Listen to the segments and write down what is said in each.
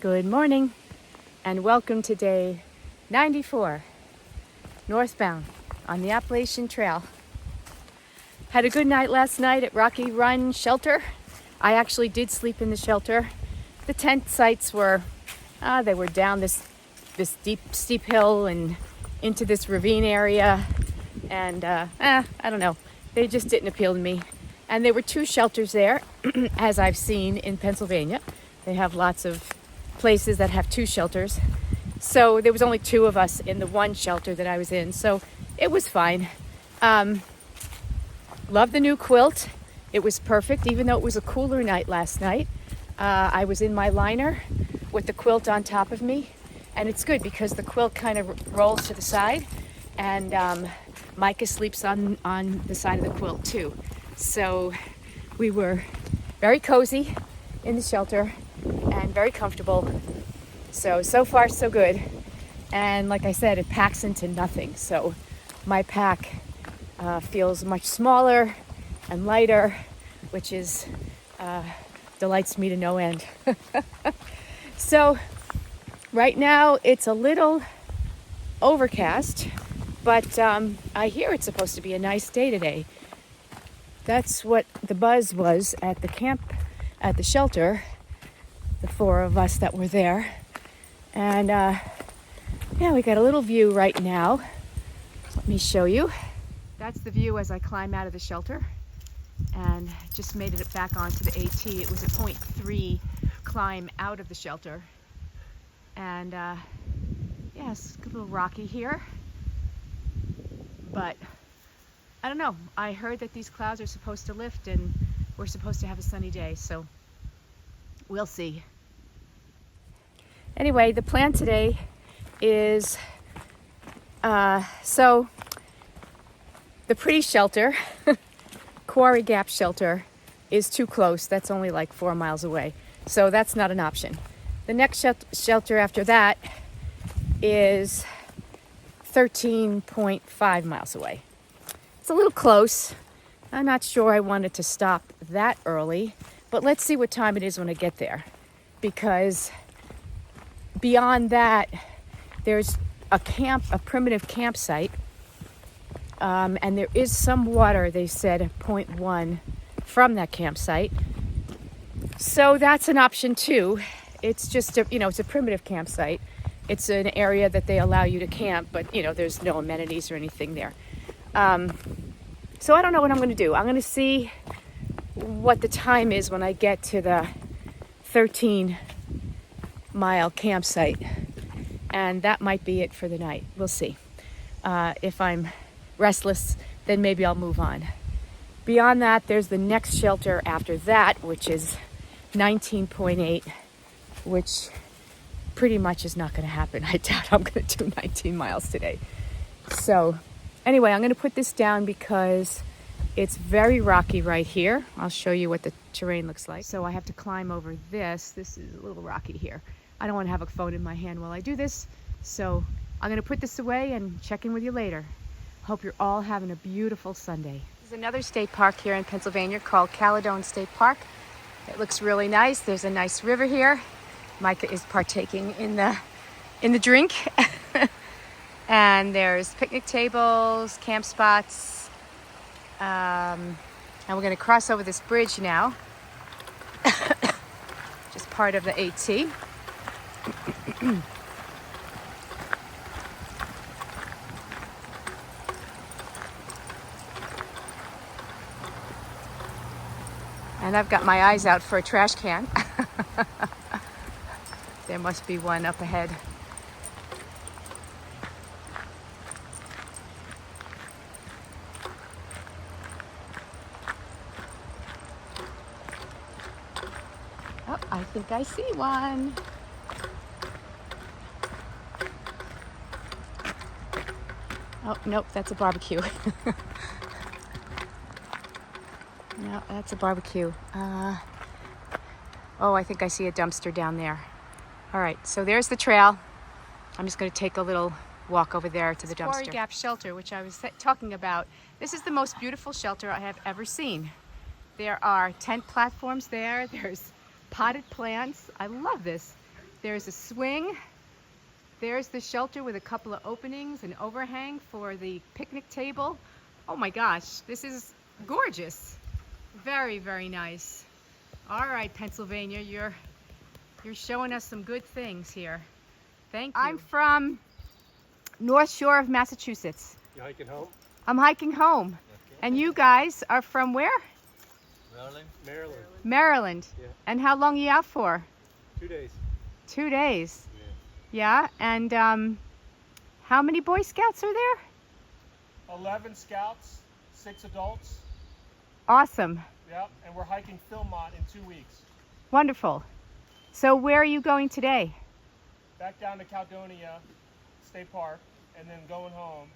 Good morning and welcome to day 94 northbound on the Appalachian Trail. Had a good night last night at Rocky Run Shelter. I actually did sleep in the shelter. The tent sites were, they were down this steep hill and into this ravine area, and I don't know, they just didn't appeal to me. And there were two shelters there, as I've seen in Pennsylvania. They have lots of places that have two shelters. So there was only two of us in the one shelter that I was in, so it was fine. Love the new quilt. It was perfect, even though it was a cooler night last night. I was in my liner with the quilt on top of me, and it's good because the quilt kind of rolls to the side, and Micah sleeps on the side of the quilt too. So we were very cozy in the shelter and very comfortable. So far so good. And like I said, it packs into nothing. So my pack feels much smaller and lighter, which is delights me to no end. So right now it's a little overcast, but I hear it's supposed to be a nice day today. That's what the buzz was at the camp, at the shelter, the four of us that were there. And yeah, we got a little view right now. Let me show you. That's the view as I climb out of the shelter and just made it back onto the AT. It was a 0.3 climb out of the shelter. And yeah, it's a little rocky here, but I don't know. I heard that these clouds are supposed to lift and we're supposed to have a sunny day, so we'll see. Anyway, the plan today is, so the pretty shelter, Quarry Gap Shelter, is too close. That's only like 4 miles away, so that's not an option. The next shelter after that is 13.5 miles away. It's a little close. I'm not sure I wanted to stop that early, but let's see what time it is when I get there, because beyond that there's a primitive campsite, and there is some water, they said 0.1 from that campsite, so that's an option too. It's just it's a primitive campsite. It's an area that they allow you to camp, but there's no amenities or anything there. So I don't know what I'm going to do. I'm going to see what the time is when I get to the 13-mile campsite, and that might be it for the night. We'll see. If I'm restless, then maybe I'll move on. Beyond that, there's the next shelter after that, which is 19.8, which pretty much is not going to happen. I doubt I'm going to do 19 miles today. So anyway, I'm going to put this down because it's very rocky right here. I'll show you what the terrain looks like. So I have to climb over this. This is a little rocky here. I don't want to have a phone in my hand while I do this. So I'm going to put this away and check in with you later. Hope you're all having a beautiful Sunday. There's another state park here in Pennsylvania called Caledon State Park. It looks really nice. There's a nice river here. Micah is partaking in the drink. And there's picnic tables, camp spots, and we're going to cross over this bridge now, just part of the AT. And I've got my eyes out for a trash can. There must be one up ahead. Oh, I think I see one. Oh, nope, that's a barbecue. No, that's a barbecue. Oh, I think I see a dumpster down there. All right, so there's the trail. I'm just going to take a little walk over there to the dumpster. Quarry Gap Shelter, which I was talking about. This is the most beautiful shelter I have ever seen. There are tent platforms there. There's potted plants. I love this. There's a swing. There's the shelter with a couple of openings, an overhang for the picnic table. Oh my gosh, this is gorgeous. Very, very nice. All right, Pennsylvania, you're showing us some good things here. Thank you. I'm from North Shore of Massachusetts. You hiking home? I'm hiking home. Okay. And you guys are from where? Maryland. Maryland. Maryland. Yeah. And how long are you out for? 2 days. 2 days. Yeah. Yeah, and how many Boy Scouts are there? 11 scouts, 6 adults. Awesome. Yep, and we're hiking Philmont in 2 weeks. Wonderful. So where are you going today? Back down to Caledonia State Park, and then going home.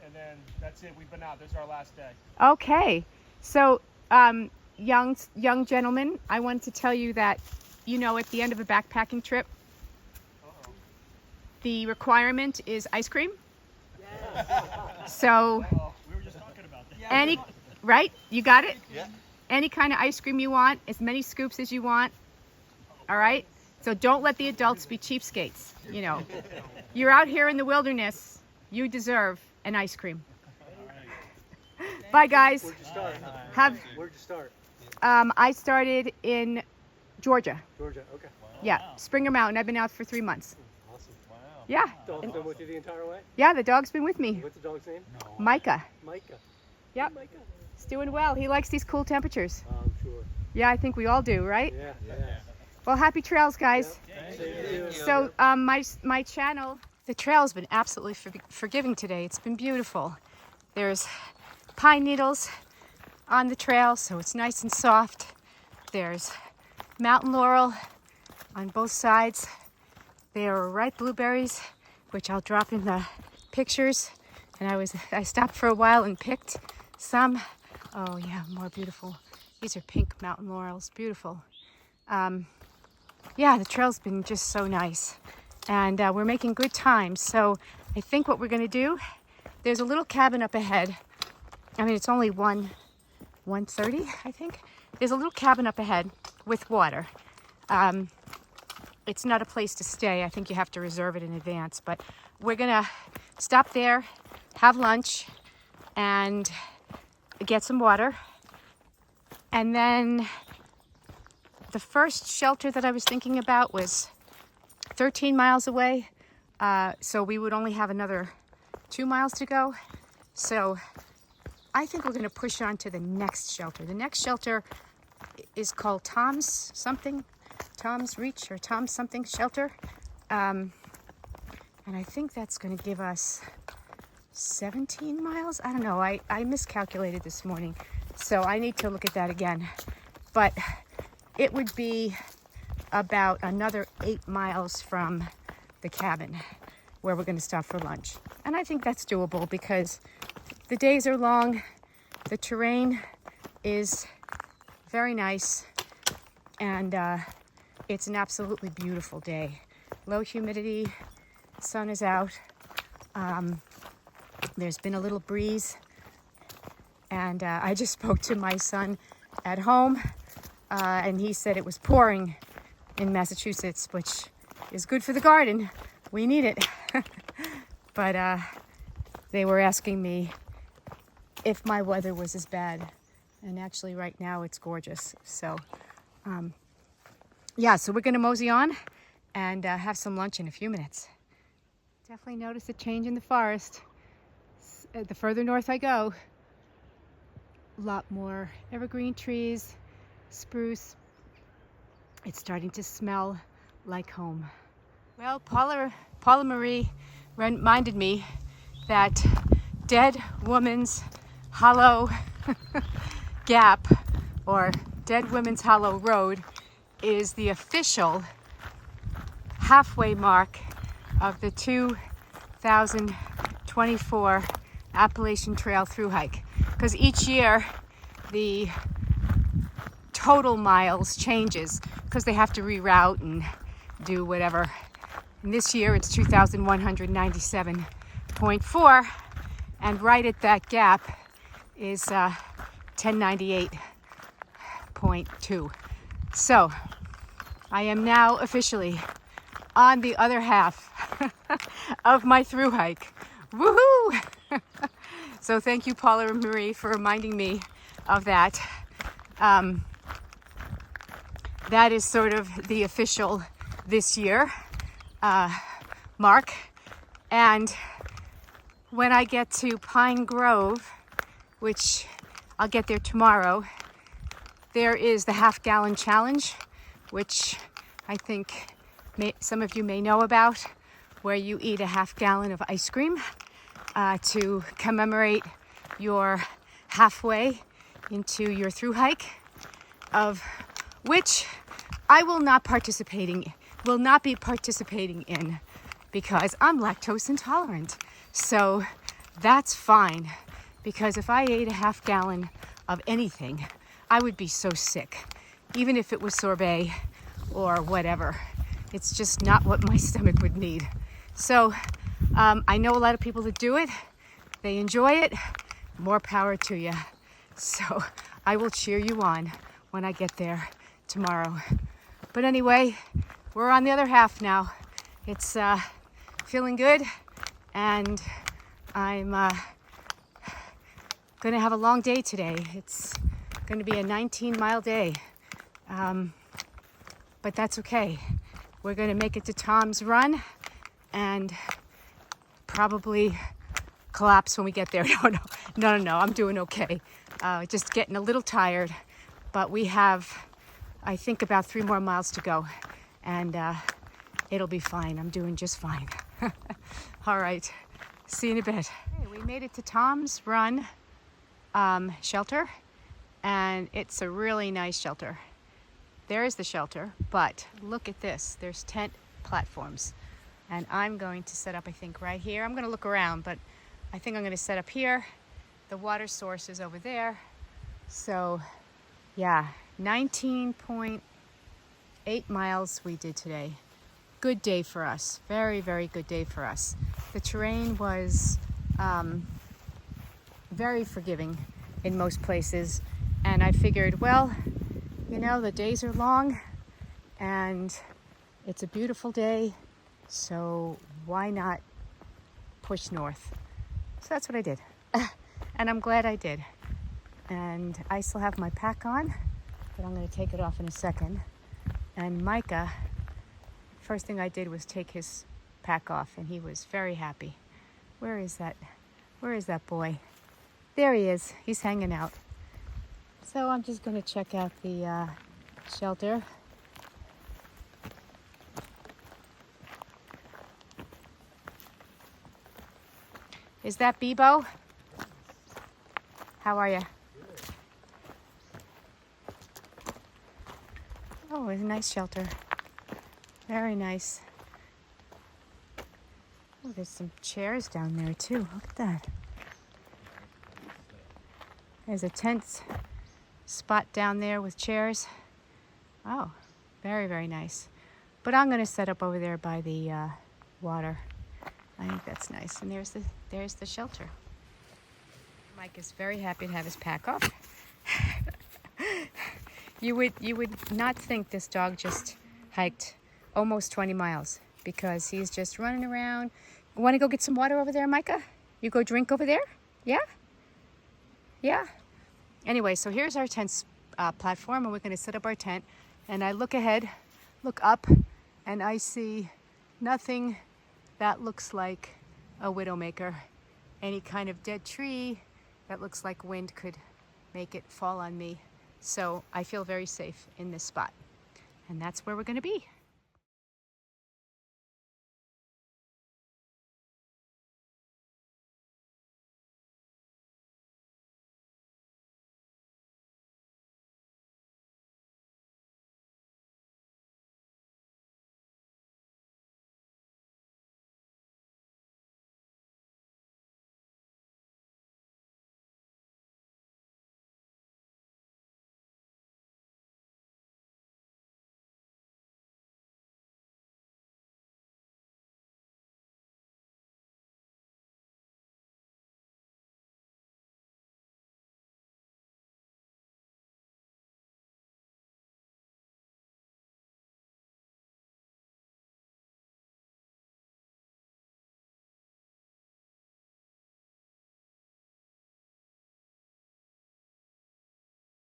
And then that's it. We've been out. This is our last day. Okay. So, young gentlemen, I wanted to tell you that, you know, at the end of a backpacking trip, the requirement is ice cream. Yes. So, we were just talking about that. Right? You got it? Yeah. Any kind of ice cream you want, as many scoops as you want. All right? So don't let the adults be cheapskates, you know. You're out here in the wilderness. You deserve an ice cream. Bye, guys. Where'd you start? Where'd you start? I started in Georgia. Georgia, okay. Yeah, Springer Mountain. I've been out for 3 months. Awesome. Wow. Yeah. Dog's been with you the entire way? Yeah, the dog's been with me. What's the dog's name? Micah. Micah. Yep. Micah. He's doing well. He likes these cool temperatures. I'm sure. Yeah, I think we all do, right? Yeah. Well, happy trails, guys. Same to you. So my channel, the trail's been absolutely forgiving today. It's been beautiful. There's pine needles on the trail, so it's nice and soft. There's mountain laurel on both sides. There are ripe blueberries, which I'll drop in the pictures. And I stopped for a while and picked some. Oh yeah, more beautiful. These are pink mountain laurels, beautiful. Yeah, the trail's been just so nice. And we're making good time. So I think what we're gonna do, there's a little cabin up ahead. I mean, it's only 1:30, I think. There's a little cabin up ahead with water. It's not a place to stay. I think you have to reserve it in advance. But we're gonna stop there, have lunch, and get some water. And then the first shelter that I was thinking about was 13 miles away. So we would only have another 2 miles to go. So I think we're gonna push on to the next shelter. The next shelter is called Tom's Reach or Tom's something shelter. And I think that's gonna give us 17 miles. I don't know, I miscalculated this morning. So I need to look at that again. But it would be about another 8 miles from the cabin where we're gonna stop for lunch. And I think that's doable because the days are long, the terrain is very nice, and it's an absolutely beautiful day. Low humidity, sun is out, there's been a little breeze, and I just spoke to my son at home, and he said it was pouring in Massachusetts, which is good for the garden. We need it. But they were asking me if my weather was as bad. And actually right now it's gorgeous. So yeah, so we're gonna mosey on and have some lunch in a few minutes. Definitely notice a change in the forest. The further north I go, a lot more evergreen trees, spruce. It's starting to smell like home. Well, Paula Marie reminded me that Dead Woman's Hollow Gap, or Dead Women's Hollow Road, is the official halfway mark of the 2024 Appalachian Trail through hike. Because each year the total miles changes because they have to reroute and do whatever. And this year it's 2,197.4, and right at that gap is 1098.2. So I am now officially on the other half of my through hike. Woohoo! So thank you, Paula and Marie, for reminding me of that. That is sort of the official this year mark. And when I get to Pine Grove, which I'll get there tomorrow, there is the half-gallon challenge, which I think some of you may know about, where you eat a half-gallon of ice cream to commemorate your halfway into your through hike, of which I will not be participating in because I'm lactose intolerant. So that's fine, because if I ate a half-gallon of anything, I would be so sick, even if it was sorbet or whatever. It's just not what my stomach would need. So I know a lot of people that do it. They enjoy it. More power to you. So I will cheer you on when I get there tomorrow. But anyway, we're on the other half now. It's feeling good, and I'm gonna have a long day today. It's gonna be a 19-mile day, but that's okay. We're gonna make it to Tom's Run and probably collapse when we get there. No, I'm doing okay. Just getting a little tired, but we have, I think, about 3 more miles to go, and it'll be fine. I'm doing just fine. All right, see you in a bit. Hey, we made it to Tom's Run shelter, and it's a really nice shelter. There is the shelter, but look at this. There's tent platforms, and I'm going to set up, I think, right here. I'm going to look around, but I think I'm going to set up here. The water source is over there. So yeah, 19.8 miles we did today. Good day for us. Very, very good day for us. The terrain was very forgiving in most places, and I figured, well, you know, the days are long and it's a beautiful day, so why not push north? So that's what I did. And I'm glad I did. And I still have my pack on, but I'm going to take it off in a second. And Micah, first thing I did was take his pack off, and he was very happy. Where is that boy? There he is. He's hanging out. So I'm just going to check out the shelter. Is that Bebo? How are you? Oh, it's a nice shelter. Very nice. Oh, there's some chairs down there too. Look at that. There's a tent spot down there with chairs. Oh, very, very nice. But I'm going to set up over there by the water. I think that's nice. And there's the shelter. Mike is very happy to have his pack off. You would not think this dog just hiked almost 20 miles because he's just running around. Want to go get some water over there, Micah? You go drink over there? Yeah? Yeah? Anyway, so here's our tent platform, and we're going to set up our tent. And I look ahead, look up, and I see nothing that looks like a widowmaker. Any kind of dead tree that looks like wind could make it fall on me. So I feel very safe in this spot. And that's where we're going to be.